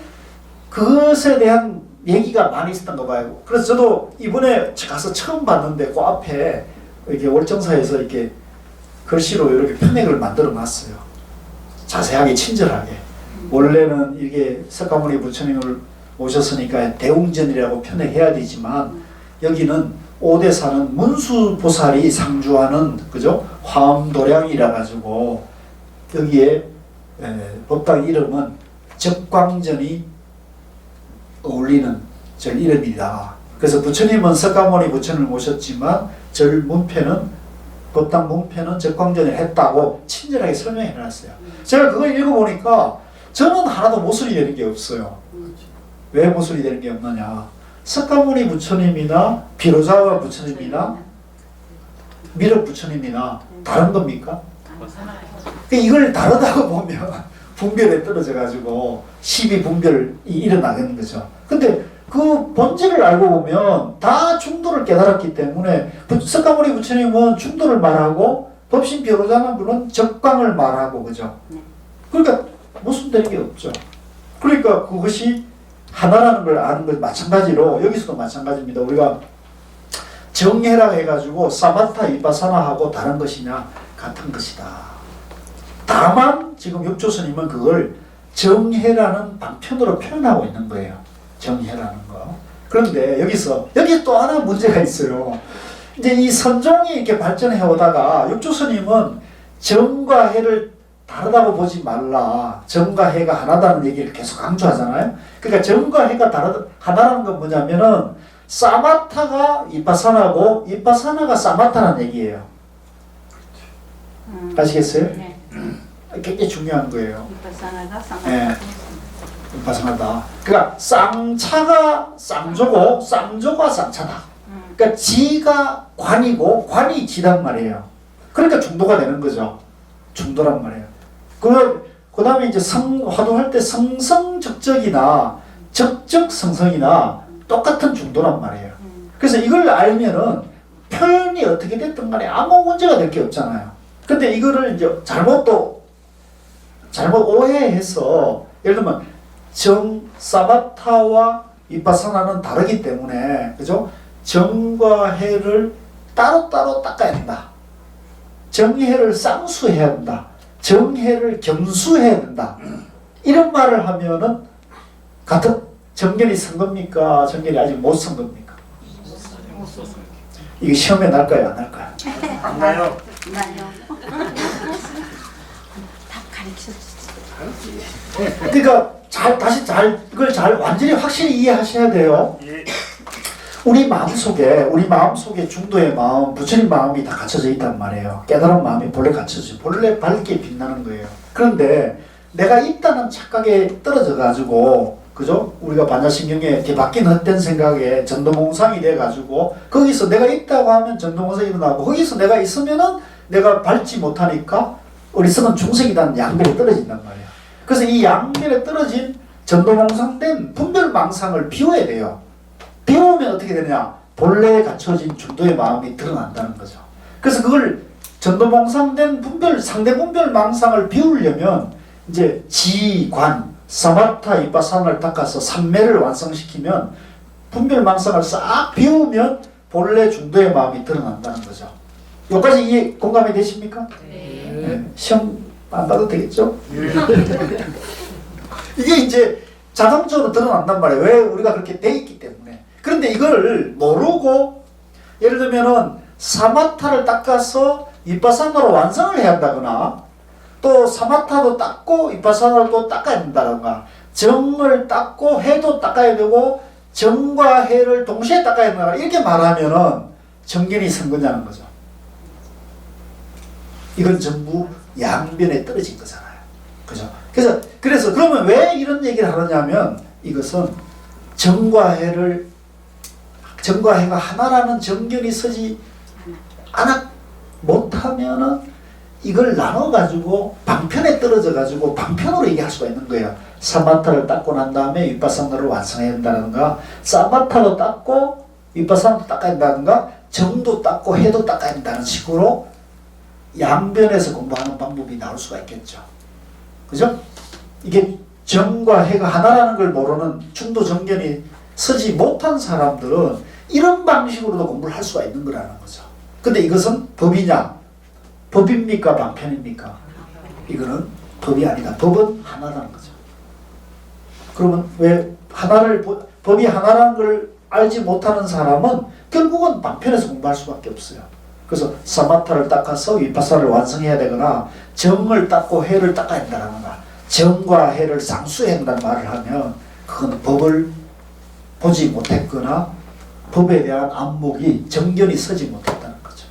그것에 대한 얘기가 많이 있었던 거 봐요. 그래서 저도 이번에 가서 처음 봤는데 그 앞에 이렇게 월정사에서 이렇게 글씨로 이렇게 편액을 만들어 놨어요. 자세하게 친절하게. 원래는 이게 석가모니 부처님을 오셨으니까 대웅전이라고 편액해야 되지만 여기는 오대사는 문수보살이 상주하는 그죠? 화엄도량이라 가지고 여기에 법당 이름은 적광전이 어울리는 절 이름이다. 그래서 부처님은 석가모니 부처님을 모셨지만 절 문패는 법당 문패는 적광전을 했다고 친절하게 설명해 놨어요. 제가 그걸 읽어보니까 저는 하나도 모순이 되는 게 없어요. 왜 모순이 되는 게 없느냐? 석가모니 부처님이나 비로자와 부처님이나 미륵 부처님이나 다른 겁니까? 이걸 다르다고 보면 분별에 떨어져 가지고 시비 분별이 일어나는 거죠. 근데 그 본질을 알고 보면 다 중도를 깨달았기 때문에 석가모니 부처님은 중도를 말하고 법신 비로자는 분은 적광을 말하고 그죠. 그러니까 모순되는 게 없죠. 그러니까 그것이 하나라는 걸 아는 것 마찬가지로 여기서도 마찬가지입니다. 우리가 정해라 해가지고 사마타 위파사나하고 다른 것이냐? 같은 것이다. 다만 지금 육조 스님은 그걸 정해라는 방편으로 표현하고 있는 거예요. 정해라는 거. 그런데 여기 또 하나 문제가 있어요. 이제 이 선종이 이렇게 발전해 오다가 육조 스님은 정과 해를 다르다고 보지 말라. 정과 해가 하나다는 얘기를 계속 강조하잖아요. 그러니까 정과 해가 하나라는 건 뭐냐면은 사마타가 이빠사나고 이빠사나가 사마타라는 얘기예요. 아시겠어요? 네. 굉장히 중요한 거예요. 이빠사나가 예. 쌍마타. 이빠사나다. 그러니까 쌍차가 쌍조고 쌍조가 쌍차다. 그러니까 지가 관이고 관이 지단 말이에요. 그러니까 중도가 되는 거죠. 중도란 말이에요. 그 다음에 이제 화두할 때 성성적적이나 적적성성이나 똑같은 중도란 말이에요. 그래서 이걸 알면은 표현이 어떻게 됐든 간에 아무 문제가 될 게 없잖아요. 근데 이거를 이제 잘못 오해해서 예를 들면 사마타와 이빠사나는 다르기 때문에 그죠? 정과 해를 따로따로 닦아야 된다. 정해를 쌍수해야 된다. 정해를 겸수해야 된다. 이런 말을 하면은 같은 정견이 선 겁니까? 정견이 아직 못 선 겁니까? 이게 시험에 날까요? 안 날까요? 안 나요. 나요. 다 가르쳐 주세요. 그러니까 이걸 완전히 확실히 이해하셔야 돼요. 예. 우리 마음속에 중도의 마음, 부처님 마음이 다 갖춰져 있단 말이에요. 깨달은 마음이 본래 갖춰져, 본래 밝게 빛나는 거예요. 그런데 내가 있다는 착각에 떨어져 가지고, 그죠? 우리가 반야심경에 뒤바뀐 헛된 생각에 전도몽상이 돼 가지고 거기서 내가 있다고 하면 전도몽상이 일어나고 거기서 내가 있으면은 내가 밟지 못하니까 어리석은 중생이라는 양면에 떨어진단 말이에요. 그래서 이 양면에 떨어진 전도몽상된 분별망상을 비워야 돼요. 비우면 어떻게 되느냐? 본래에 갖춰진 중도의 마음이 드러난다는 거죠. 그래서 그걸 전도몽상된 상대 분별망상을 비우려면 이제 지관, 사마타, 이빠사나를 닦아서 삼매를 완성시키면 분별망상을 싹 비우면 본래 중도의 마음이 드러난다는 거죠. 여기까지 이해 공감이 되십니까? 네. 시험 안 봐도 되겠죠? 이게 이제 자동적으로 드러난단 말이에요. 왜? 우리가 그렇게 돼 있기 때문에. 그런데 이걸 모르고 예를 들면은 사마타를 닦아서 이빠사나로 완성을 해야 한다거나 또 사마타도 닦고 이빠사나를 또 닦아야 된다던가 정을 닦고 해도 닦아야 되고 정과 해를 동시에 닦아야 된다 이렇게 말하면은 정견이 선 거냐는 거죠. 이건 전부 양변에 떨어진 거잖아요. 그죠? 그래서 그러면 왜 이런 얘기를 하느냐면 이것은 정과 해가 하나라는 정견이 서지 못하면은 이걸 나눠가지고 방편에 떨어져가지고 방편으로 얘기할 수가 있는 거예요. 사마타를 닦고 난 다음에 위파사나를 완성해야 된다든가 사마타로 닦고 위파사나도 닦아야 된다든가 정도 닦고 해도 닦아야 된다는 식으로 양변에서 공부하는 방법이 나올 수가 있겠죠. 그죠? 이게 정과 해가 하나라는 걸 모르는 중도 정견이 서지 못한 사람들은 이런 방식으로도 공부를 할 수가 있는 거라는 거죠. 근데 이것은 법이냐? 법입니까? 방편입니까? 이거는 법이 아니다. 법은 하나라는 거죠. 그러면 왜 법이 하나라는 걸 알지 못하는 사람은 결국은 방편에서 공부할 수밖에 없어요. 그래서 사마타를 닦아서 위파사를 완성해야 되거나 정을 닦고 해를 닦아야 된다거나 정과 해를 쌍수해야 된다는 말을 하면 그건 법을 보지 못했거나 법에 대한 안목이 정견이 서지 못했다는 거죠.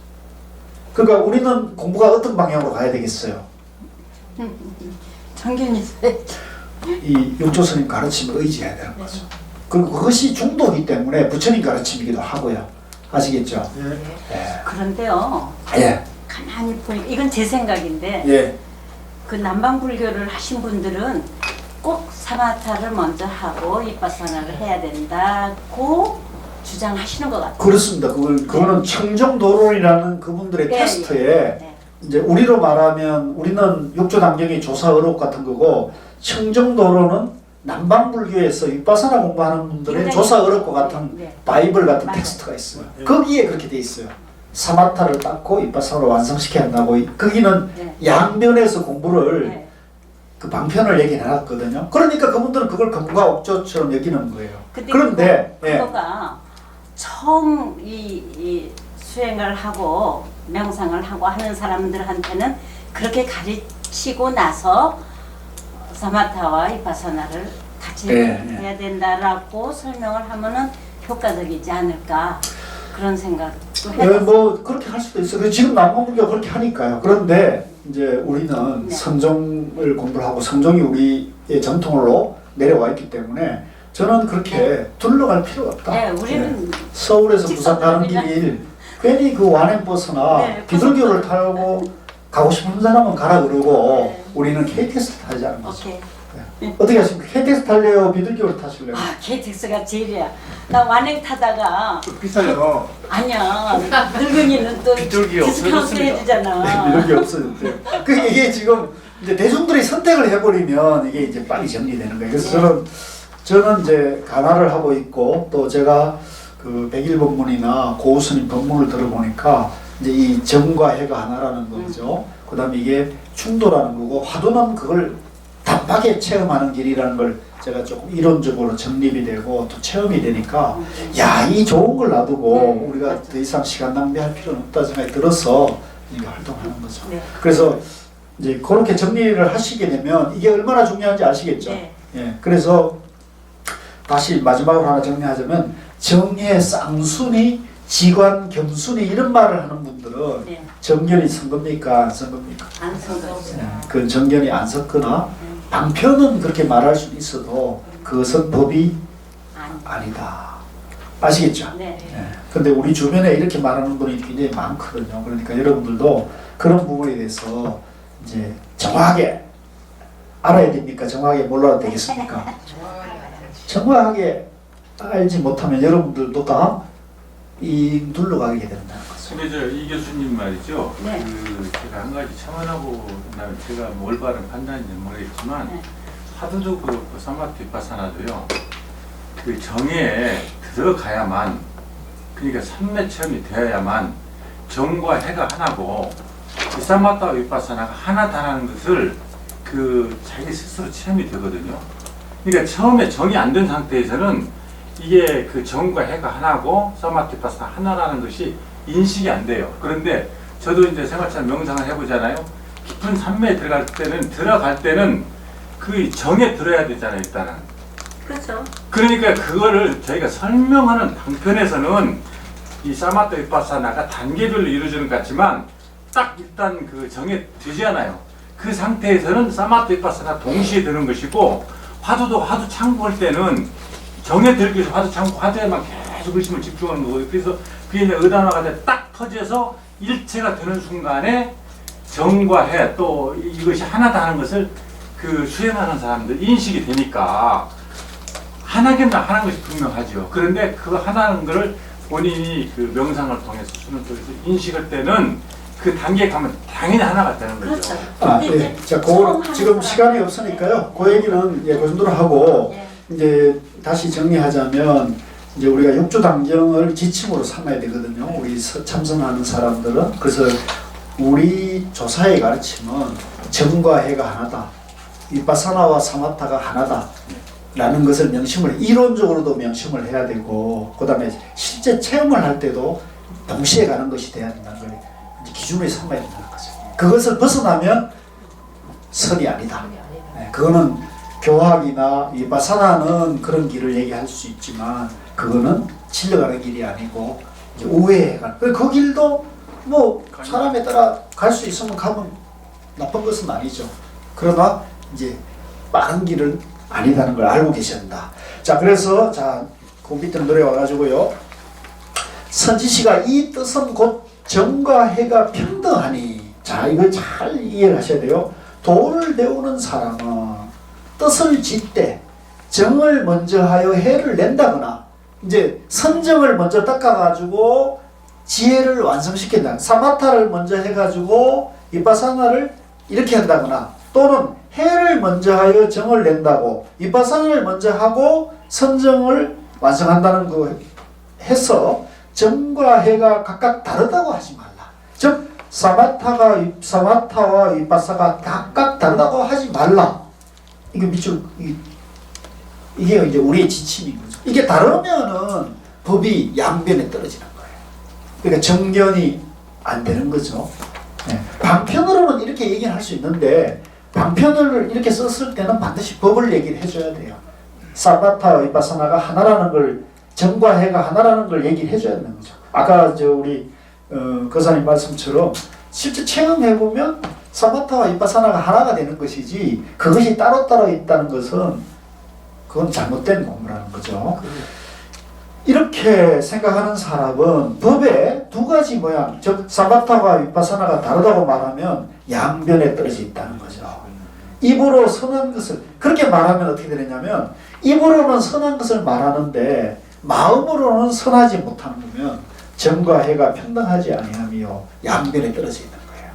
그러니까 우리는 공부가 어떤 방향으로 가야 되겠어요? 정견이 있어야지. 이 육조스님 가르침을 의지해야 되는 거죠. 그리고 그것이 중도이기 때문에 부처님 가르침이기도 하고요. 아시겠죠? 예. 그런데요. 예. 가만히 보니까 이건 제 생각인데 예. 그 남방불교를 하신 분들은 꼭 사마타를 먼저 하고 이빠사나를 해야 된다고 주장하시는 것 같아요. 그렇습니다. 그거는 청정도론이라는 그분들의 네, 테스트에 네. 이제 우리로 말하면 우리는 육조단경의 조사 의록 같은 거고 청정도론은 남방불교에서 위파사나 공부하는 분들의 굉장히- 조사 의록과 같은 네. 바이블 같은 맞아요. 텍스트가 있어요. 거기에 그렇게 돼 있어요. 사마타를 닦고 위파사나로 완성시켜야 한다고. 거기는 네. 양면에서 공부를 네. 그 방편을 얘기해놨거든요. 그러니까 그분들은 그걸 금과 옥조처럼 여기는 거예요. 근데 그런데 예. 그거가 처음 이 수행을 하고 명상을 하고 하는 사람들한테는 그렇게 가르치고 나서 사마타와 이파사나를 같이 예, 해야 된다라고 설명을 하면은 효과적이지 않을까 그런 생각도 예, 해봤어요. 뭐 그렇게 할 수도 있어요. 지금 남궁불교가 그렇게 하니까요. 그런데 이제 우리는 네. 성종을 공부를 하고 성종이 우리의 전통으로 내려와 있기 때문에 저는 그렇게 둘러갈 필요가 없다. 네, 우리는 서울에서 부산 가는 직선으로 길 괜히 그 완행버스나 네, 비둘기를 타고 가고 싶은 사람은 가라 그러고 네. 우리는 KTX 타지 않은 거죠. 오케이. 어떻게 하십니까? KTX 탈래요? 비둘기를 타실래요? 아, KTX가 제일이야. 나 완행 타다가 비싸요. 아니야. 늙은이는 또 비둘기 디스카운트 없어졌습니다. 해주잖아. 비둘기 없어졌대요. 그 이게 지금 이제 대중들이 선택을 해버리면 이게 이제 빨리 정리되는 거예요. 그래서 저는 이제 간화를 하고 있고 또 제가 그 백일법문이나 고우스님 법문을 들어보니까 이제 이 정과 해가 하나라는 거죠. 그다음에 이게 충돌하는 거고 화두는 그걸 단박에 체험하는 길이라는 걸 제가 조금 이론적으로 정립이 되고 또 체험이 되니까 야, 이 좋은 걸 놔두고 우리가 맞아. 더 이상 시간 낭비할 필요는 없다 생각이 들어서 이게 활동하는 거죠. 네. 그래서 이제 그렇게 정리를 하시게 되면 이게 얼마나 중요한지 아시겠죠? 네. 예. 그래서 다시 마지막으로 하나 정리하자면 정해 쌍순이 지관 겸순이 이런 말을 하는 분들은 네. 정견이 선 겁니까 안 선 겁니까? 안 선거. 그 정견이 안 섰거나 방편은 그렇게 말할 수 있어도 그것은 법이 아니다. 아시겠죠? 네. 근데 우리 주변에 이렇게 말하는 분이 굉장히 많거든요. 그러니까 여러분들도 그런 부분에 대해서 이제 정확하게 알아야 됩니까? 정확하게 몰라도 되겠습니까? 정확하게 알지 못하면 여러분들도 다 이 눌러가게 된다는 거죠. 근데 저 이 교수님 말이죠. 네. 그 제가 한 가지 첨언하고 그다음에 제가 뭐 올바른 판단인지는 모르겠지만 네. 하도도 그렇고 사마트 비파사나도요. 그 정에 들어가야만 그러니까 삼매 체험이 되어야만 정과 해가 하나고 이 사마타와 비파사나가 하나다라는 것을 그 자기 스스로 체험이 되거든요. 그러니까 처음에 정이 안 된 상태에서는 이게 그 정과 해가 하나고 사마티파스나 하나라는 것이 인식이 안 돼요. 그런데 저도 이제 생활처럼 명상을 해보잖아요. 깊은 산매에 들어갈 때는 그 정에 들어야 되잖아요, 일단은. 그렇죠. 그러니까 그거를 저희가 설명하는 방편에서는 이 사마타 위파사나가 단계별로 이루어지는 것 같지만 딱 일단 그 정에 되지 않아요. 그 상태에서는 사마타 위파사나 동시에 되는 것이고 화두도 화두 참고할 때는 정에 들기 위해서 화두 참고 화두에만 계속 의심을 집중하는 거고요. 그래서 그게 이제 의단화가 돼 딱 터져서 일체가 되는 순간에 정과 해 또 이것이 하나다 하는 것을 그 수행하는 사람들 인식이 되니까 하나겠나 하는 것이 분명하죠. 그런데 그 하나는 것을 본인이 그 명상을 통해서 수능 통해서 인식할 때는 그 단계에 가면 당연히 하나가 되는 거죠. 그렇죠. 아, 근데 네. 이제 자, 처음 그 지금 하는 시간이 없으니까요. 그 얘기는 예, 그 정도로 하고 예. 이제 다시 정리하자면 이제 우리가 육주당정을 지침으로 삼아야 되거든요. 우리 참선하는 사람들은. 그래서 우리 조사의 가르침은 정과 해가 하나다. 위파사나와 사마타가 하나다. 라는 것을 명심을 이론적으로도 명심을 해야 되고 그다음에 실제 체험을 할 때도 동시에 가는 것이 돼야 된다는 걸 이제 기준으로 삼아야 된다는 거죠. 그것을 벗어나면 선이 아니다. 네, 그거는 교학이나 위파사나는 그런 길을 얘기할 수 있지만 그거는 질러가는 길이 아니고 이제 우회해 가는. 그 길도 뭐 사람에 따라 갈 수 있으면 가면 나쁜 것은 아니죠. 그러나 이제 빠른 길은 아니다는 걸 알고 계셔야 한다. 자, 그래서 그 밑에 노래 와가지고요. 선지시가 이 뜻은 곧 정과 해가 평등하니. 자, 이거 잘 이해를 하셔야 돼요. 도를 배우는 사람은 뜻을 짓되 정을 먼저 하여 해를 낸다거나 이제 선정을 먼저 닦아가지고 지혜를 완성시킨다. 사마타를 먼저 해가지고 위파사나를 이렇게 한다거나 또는 해를 먼저 하여 정을 낸다고 위파사나를 먼저 하고 선정을 완성한다는 거 해서 정과 해가 각각 다르다고 하지 말라. 즉 사마타와 위파사가 각각 다르다고 하지 말라. 이게 밑줄 이게 이제 우리의 지침인 거죠. 이게 다르면은 법이 양변에 떨어지는 거예요. 그러니까 정견이 안 되는 거죠. 네. 방편으로는 이렇게 얘기를 할 수 있는데 방편을 이렇게 썼을 때는 반드시 법을 얘기를 해줘야 돼요. 사마타와 위파사나가 하나라는 걸 정과 해가 하나라는 걸 얘기를 해줘야 되는 거죠. 아까 우리 거사님 말씀처럼 실제 체험해보면 사마타와 이파사나가 하나가 되는 것이지 그것이 따로따로 있다는 것은 그건 잘못된 공부라는 거죠. 이렇게 생각하는 사람은 법의 두 가지 모양, 즉 사마타와 위파사나가 다르다고 말하면 양변에 떨어져 있다는 거죠. 입으로 선한 것을 그렇게 말하면 어떻게 되느냐면 입으로는 선한 것을 말하는데 마음으로는 선하지 못하는 거면 정과 해가 평등하지 아니하며 양변에 떨어져 있는 거예요.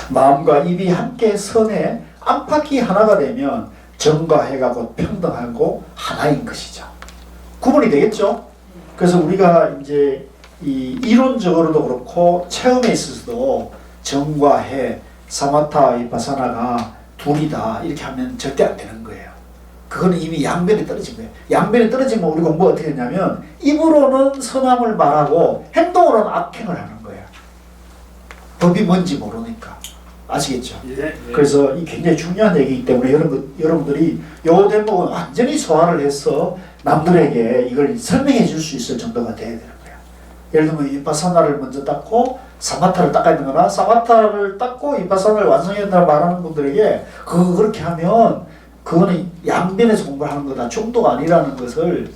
마음과 입이 함께 선해 안팎이 하나가 되면 정과 해가 곧 평등하고 하나인 것이죠. 구분이 되겠죠? 그래서 우리가 이제 이 이론적으로도 그렇고 체험에 있어서도 정과 해, 사마타, 위파사나가 둘이다 이렇게 하면 절대 안 되는 거예요. 그거는 이미 양변에 떨어진 거예요. 양변에 떨어지면 우리 공부가 어떻게 되냐면 입으로는 선함을 말하고 행동으로는 악행을 하는 거예요. 법이 뭔지 모르니까. 아시겠죠? 그래서 이 굉장히 중요한 얘기이기 때문에 여러분들이 이 대목은 완전히 소화를 해서 남들에게 이걸 설명해 줄 수 있을 정도가 돼야 되는 거예요. 예를 들면 위파사나를 먼저 닦고 사마타를 닦아야 되거나 사마타를 닦고 위파사나를 완성해야 된다고 말하는 분들에게 그렇게 하면 그거는 양변에서 공부하는 거다. 중도가 아니라는 것을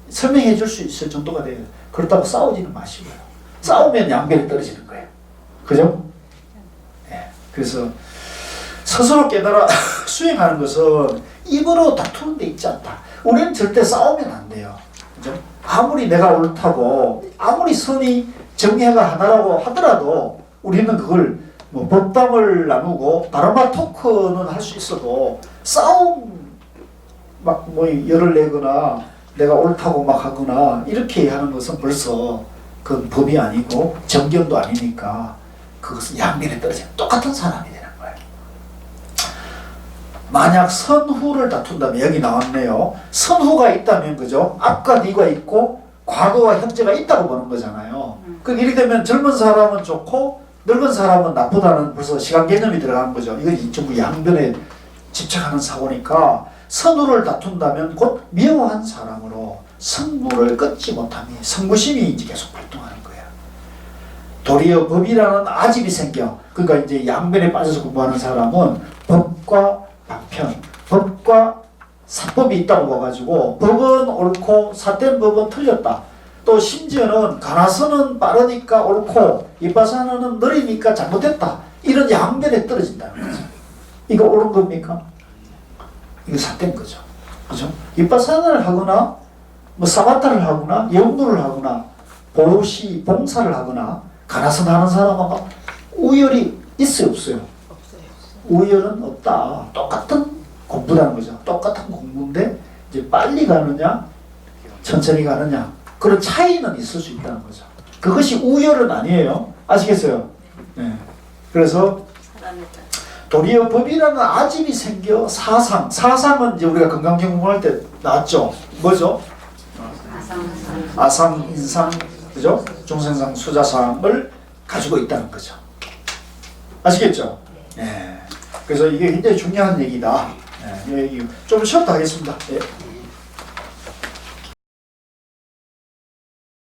설명해 줄 수 있을 정도가 돼요. 그렇다고 싸우지는 마시고요. 싸우면 양변에 떨어지는 거예요. 그죠? 네. 그래서 스스로 깨달아 수행하는 것은 입으로 다투는 데 있지 않다. 우리는 절대 싸우면 안 돼요. 그죠? 아무리 내가 옳다고 아무리 선이 정의가 하나라고 하더라도 우리는 그걸 뭐 법담을 나누고 바람바 토크는 할 수 있어도 싸움 막 뭐 열을 내거나 내가 옳다고 막 하거나 이렇게 하는 것은 벌써 그건 법이 아니고 정견도 아니니까 그것은 양면에 떨어지는 똑같은 사람이 되는 거예요. 만약 선후를 다툰다면 여기 나왔네요. 선후가 있다면 그죠? 앞과 뒤가 있고 과거와 현재가 있다고 보는 거잖아요. 그 이렇게 되면 젊은 사람은 좋고 늙은 사람은 나쁘다는 벌써 시간 개념이 들어간 거죠. 이건 전부 양변에 집착하는 사고니까 선후를 다툰다면 곧 미워한 사람으로 성부를 끊지 못하니 성부심이 이제 계속 발동하는 거예요. 도리어 법이라는 아집이 생겨. 그러니까 이제 양변에 빠져서 공부하는 사람은 법과 방편, 법과 사법이 있다고 봐가지고 법은 옳고 삿된 법은 틀렸다. 또 심지어는 가나서는 빠르니까 옳고 위파사나는 느리니까 잘못됐다. 이런 양변에 떨어진다는 거죠. 이거 옳은 겁니까? 이거 삿된 거죠. 그죠? 위파사나를 하거나 뭐 사마타를 하거나 영도를 하거나 보시 봉사를 하거나 가나서나 하는 사람은 우열이 있어요, 없어요? 없어요. 우열은 없다. 똑같은 공부라는 거죠. 똑같은 공부인데 이제 빨리 가느냐 천천히 가느냐 그런 차이는 있을 수 있다는 거죠. 그것이 우열은 아니에요. 아시겠어요? 네. 그래서 도리어 법이라는 아집이 생겨 사상은 이제 우리가 건강경 공부할 때 나왔죠. 뭐죠? 아상, 인상, 그죠? 중생상, 수자상을 가지고 있다는 거죠. 아시겠죠? 네. 그래서 이게 굉장히 중요한 얘기다. 네. 좀 쉬었다 하겠습니다. 네.